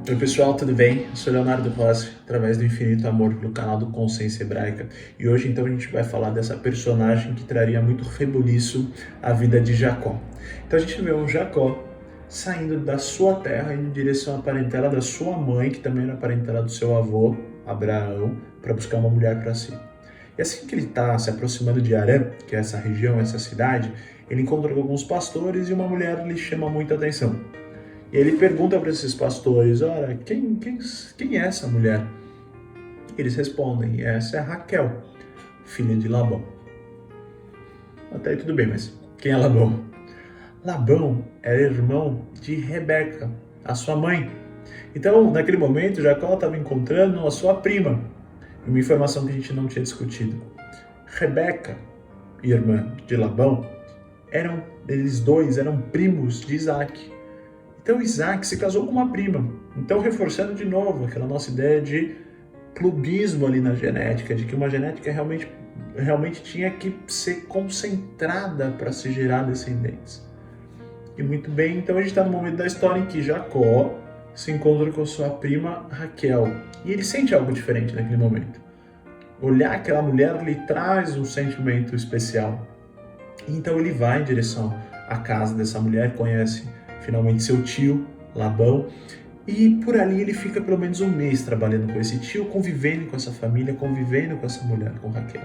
Oi pessoal, tudo bem? Eu sou Leonardo Rossi, através do Infinito Amor, pelo canal do Consciência Hebraica. E hoje então a gente vai falar dessa personagem que traria muito rebuliço à vida de Jacó. Então a gente vê um Jacó saindo da sua terra em direção à parentela da sua mãe, que também era a parentela do seu avô, Abraão, para buscar uma mulher para si. E assim que ele está se aproximando de Harã, que é essa região, essa cidade, ele encontra com alguns pastores e uma mulher lhe chama muita atenção. E ele pergunta para esses pastores, olha, quem é essa mulher? E eles respondem, essa é Raquel, filha de Labão. Até aí tudo bem, mas quem é Labão? Labão era irmão de Rebeca, a sua mãe. Então, naquele momento, Jacó estava encontrando a sua prima, uma informação que a gente não tinha discutido. Rebeca, irmã de Labão, eles dois eram primos de Isaac. Então Isaac se casou com uma prima. Então, reforçando de novo aquela nossa ideia de clubismo ali na genética, de que uma genética realmente tinha que ser concentrada para se gerar descendentes. E muito bem, então a gente está no momento da história em que Jacó se encontra com sua prima Raquel. E ele sente algo diferente naquele momento. Olhar aquela mulher lhe traz um sentimento especial. Então ele vai em direção à casa dessa mulher, conhece finalmente seu tio, Labão, e por ali ele fica pelo menos um mês trabalhando com esse tio, convivendo com essa família, convivendo com essa mulher, com Raquel.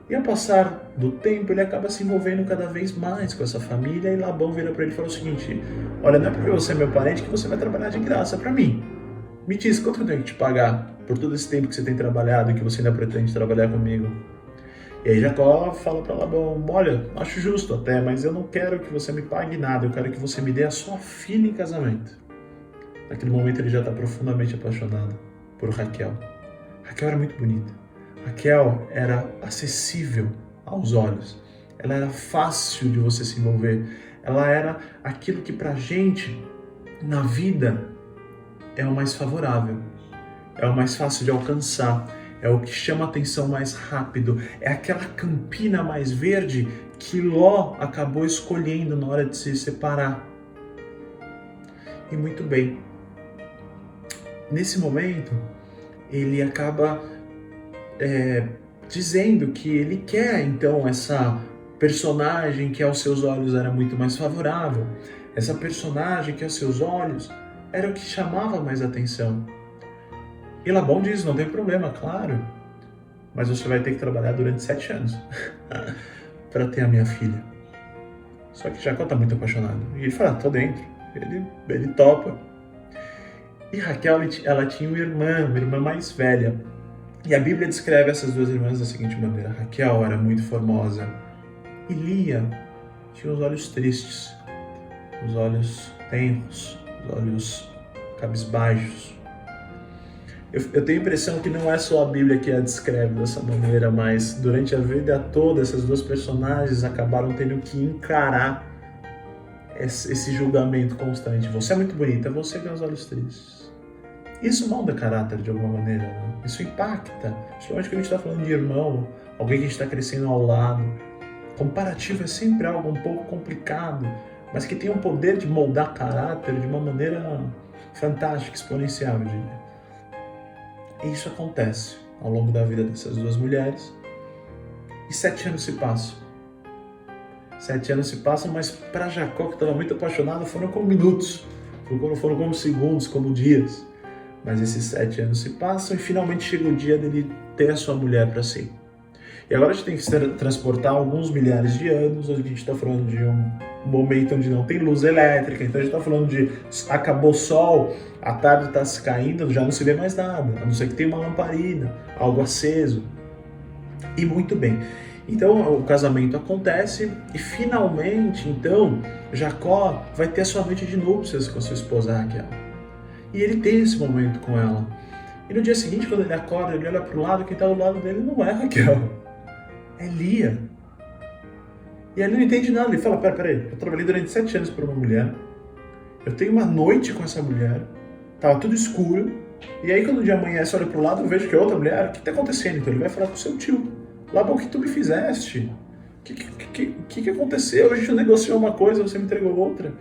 E ao passar do tempo, ele acaba se envolvendo cada vez mais com essa família, e Labão vira para ele e fala o seguinte, olha, não é porque você é meu parente que você vai trabalhar de graça para mim. Me diz, quanto eu tenho que te pagar por todo esse tempo que você tem trabalhado e que você ainda pretende trabalhar comigo? E aí Jacó fala para Labão, olha, acho justo até, mas eu não quero que você me pague nada, eu quero que você me dê a sua filha em casamento. Naquele momento ele já está profundamente apaixonado por Raquel. Raquel era muito bonita. Raquel era acessível aos olhos. Ela era fácil de você se envolver. Ela era aquilo que pra gente, na vida, é o mais favorável. É o mais fácil de alcançar. É o que chama a atenção mais rápido. É aquela campina mais verde que Ló acabou escolhendo na hora de se separar. E muito bem. Nesse momento, ele acaba dizendo que ele quer, então, essa personagem que aos seus olhos era muito mais favorável. Essa personagem que aos seus olhos era o que chamava mais atenção. E Labão diz, não tem problema, claro, mas você vai ter que trabalhar durante 7 anos para ter a minha filha. Só que Jacó está muito apaixonado. E ele fala, tô dentro. Ele topa. E Raquel, ela tinha uma irmã mais velha. E a Bíblia descreve essas duas irmãs da seguinte maneira. Raquel era muito formosa. E Lia tinha os olhos tristes, os olhos tenros, os olhos cabisbaixos. Eu tenho a impressão que não é só a Bíblia que a descreve dessa maneira, mas durante a vida toda essas duas personagens acabaram tendo que encarar esse julgamento constante. Você é muito bonita, você tem os olhos tristes. Isso molda caráter de alguma maneira, né? Isso impacta. Principalmente quando a gente está falando de irmão, alguém que a gente está crescendo ao lado. Comparativo é sempre algo um pouco complicado, mas que tem o poder de moldar caráter de uma maneira fantástica, exponencial, eu diria. E isso acontece ao longo da vida dessas duas mulheres. E 7 anos se passam. 7 anos se passam, mas para Jacó, que estava muito apaixonado, foram como minutos. Foram como segundos, como dias. Mas esses 7 anos se passam e finalmente chega o dia dele ter a sua mulher para si. E agora a gente tem que se transportar alguns milhares de anos. Hoje a gente está falando de um momento onde não tem luz elétrica. Então a gente está falando de acabou o sol, a tarde está se caindo, já não se vê mais nada. A não ser que tenha uma lamparina, algo aceso. E muito bem. Então o casamento acontece e finalmente, então, Jacó vai ter a sua noite de núpcias com a sua esposa Raquel. E ele tem esse momento com ela. E no dia seguinte, quando ele acorda, ele olha para o lado, quem está do lado dele não é Raquel. É Lia. E ele não entende nada. Ele fala, peraí, eu trabalhei durante 7 anos por uma mulher. Eu tenho uma noite com essa mulher. Tava tudo escuro. E aí quando o dia amanhece, olha pro lado, eu vejo que é outra mulher. O que tá acontecendo? Então ele vai falar com o seu tio. Labão, o que tu me fizeste? O que aconteceu? A gente negociou uma coisa, você me entregou outra.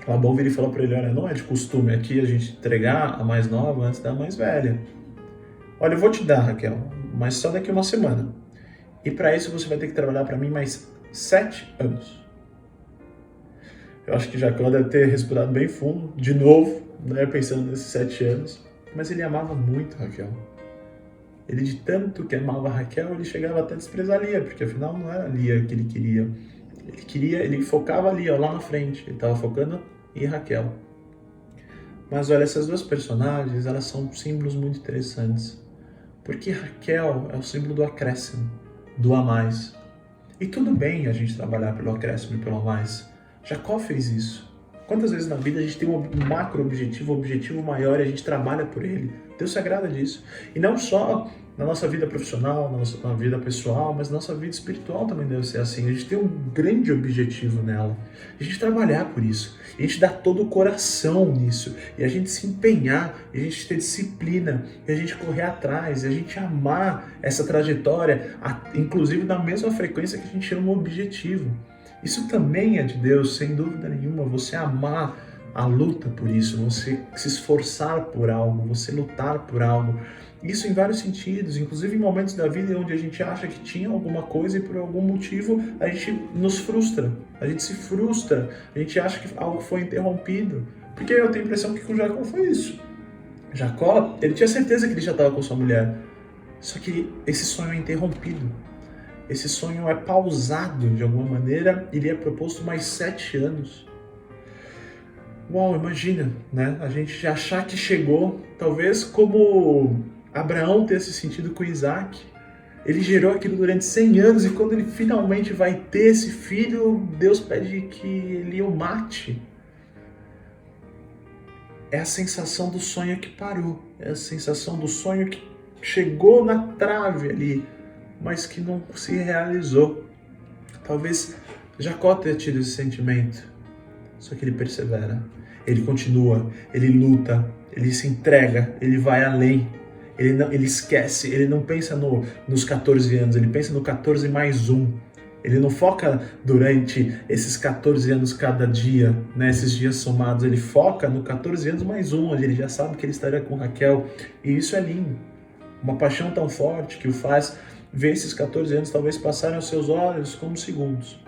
Labão vira e fala para ele, olha, não é de costume aqui a gente entregar a mais nova antes da mais velha. Olha, eu vou te dar, Raquel, mas só daqui uma semana. E para isso você vai ter que trabalhar para mim mais 7 anos. Eu acho que Jacó deve ter respirado bem fundo, de novo, né, pensando nesses 7 anos. Mas ele amava muito Raquel. Ele, de tanto que amava Raquel, ele chegava até a desprezar Lia, porque afinal não era Lia que ele queria. Ele focava ali, ó, lá na frente. Ele estava focando em Raquel. Mas olha, essas duas personagens, elas são símbolos muito interessantes. Porque Raquel é o símbolo do acréscimo, do a mais. E tudo bem a gente trabalhar pelo acréscimo e pelo a mais. Jacó fez isso. Quantas vezes na vida a gente tem um macro objetivo, um objetivo maior e a gente trabalha por ele? Deus se agrada disso. E não só na nossa vida profissional, na vida pessoal, mas na nossa vida espiritual também deve ser assim. A gente tem um grande objetivo nela. A gente trabalhar por isso. E a gente dar todo o coração nisso. E a gente se empenhar, e a gente ter disciplina, e a gente correr atrás, e a gente amar essa trajetória, inclusive na mesma frequência que a gente ama um objetivo. Isso também é de Deus, sem dúvida nenhuma, você amar a luta por isso, você se esforçar por algo, você lutar por algo. Isso em vários sentidos, inclusive em momentos da vida onde a gente acha que tinha alguma coisa e por algum motivo a gente nos frustra, a gente se frustra, a gente acha que algo foi interrompido. Porque eu tenho a impressão que com Jacó foi isso. Jacó, ele tinha certeza que ele já estava com sua mulher, só que esse sonho é interrompido. Esse sonho é pausado de alguma maneira e lhe é proposto mais 7 anos. Uau, imagina, né? A gente já achar que chegou, talvez como Abraão ter se sentido com Isaac. Ele gerou aquilo durante 100 anos e quando ele finalmente vai ter esse filho, Deus pede que ele o mate. É a sensação do sonho que parou, é a sensação do sonho que chegou na trave ali, mas que não se realizou. Talvez Jacó tenha tido esse sentimento, só que ele persevera, ele continua, ele luta, ele se entrega, ele vai além, ele esquece, ele não pensa nos 14 anos, ele pensa no 14 mais 1. Ele não foca durante esses 14 anos cada dia, né, esses dias somados, ele foca no 14 anos mais 1, onde ele já sabe que ele estaria com Raquel, e isso é lindo. Uma paixão tão forte que o faz ver esses 14 anos talvez passarem aos seus olhos como segundos.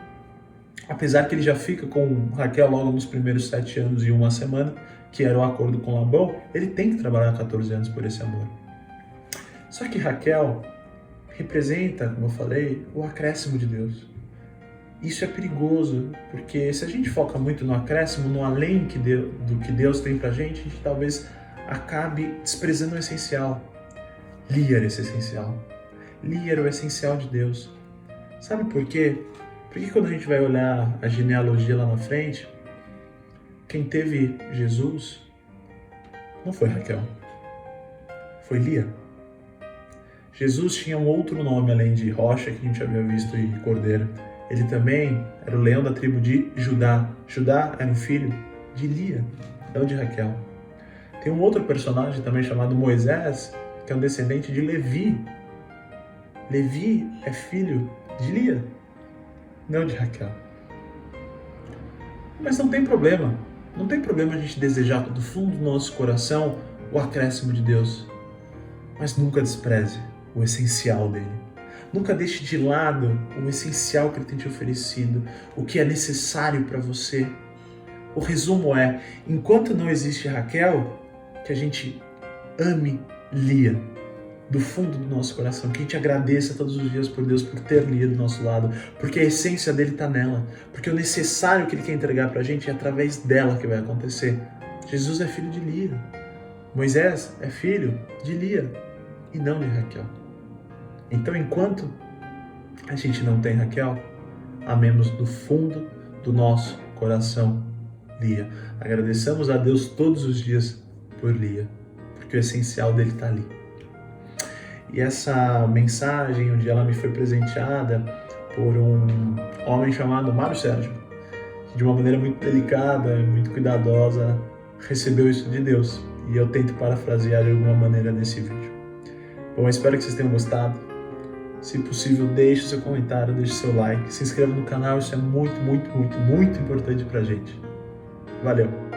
Apesar que ele já fica com Raquel logo nos primeiros 7 anos e 1 semana, que era o acordo com Labão, ele tem que trabalhar 14 anos por esse amor. Só que Raquel representa, como eu falei, o acréscimo de Deus. Isso é perigoso, porque se a gente foca muito no acréscimo, no além do que Deus tem pra gente, a gente talvez acabe desprezando o essencial. Lia era esse essencial. Lia era o essencial de Deus. Sabe por quê? Porque quando a gente vai olhar a genealogia lá na frente, quem teve Jesus não foi Raquel, foi Lia. Jesus tinha um outro nome além de Rocha, que a gente havia visto, e Cordeiro. Ele também era o leão da tribo de Judá. Judá era um filho de Lia, não de Raquel. Tem um outro personagem também chamado Moisés, que é um descendente de Levi. Levi é filho de Lia, não de Raquel. Mas não tem problema. Não tem problema a gente desejar do fundo do nosso coração o acréscimo de Deus. Mas nunca despreze o essencial dele. Nunca deixe de lado o essencial que ele tem te oferecido, o que é necessário para você. O resumo é, enquanto não existe Raquel, que a gente ame Lia do fundo do nosso coração, que a gente agradeça todos os dias por Deus por ter Lia do nosso lado, porque a essência dele está nela, porque o necessário que ele quer entregar para a gente é através dela que vai acontecer. Jesus é filho de Lia, Moisés é filho de Lia e não de Raquel. Então, enquanto a gente não tem Raquel, amemos do fundo do nosso coração Lia. Agradeçamos a Deus todos os dias por Lia, porque o essencial dele está ali. E essa mensagem, onde ela me foi presenteada por um homem chamado Mário Sérgio, que de uma maneira muito delicada e muito cuidadosa recebeu isso de Deus. E eu tento parafrasear de alguma maneira nesse vídeo. Bom, eu espero que vocês tenham gostado. Se possível, deixe o seu comentário, deixe o seu like, se inscreva no canal, isso é muito, muito, muito, muito importante pra gente. Valeu!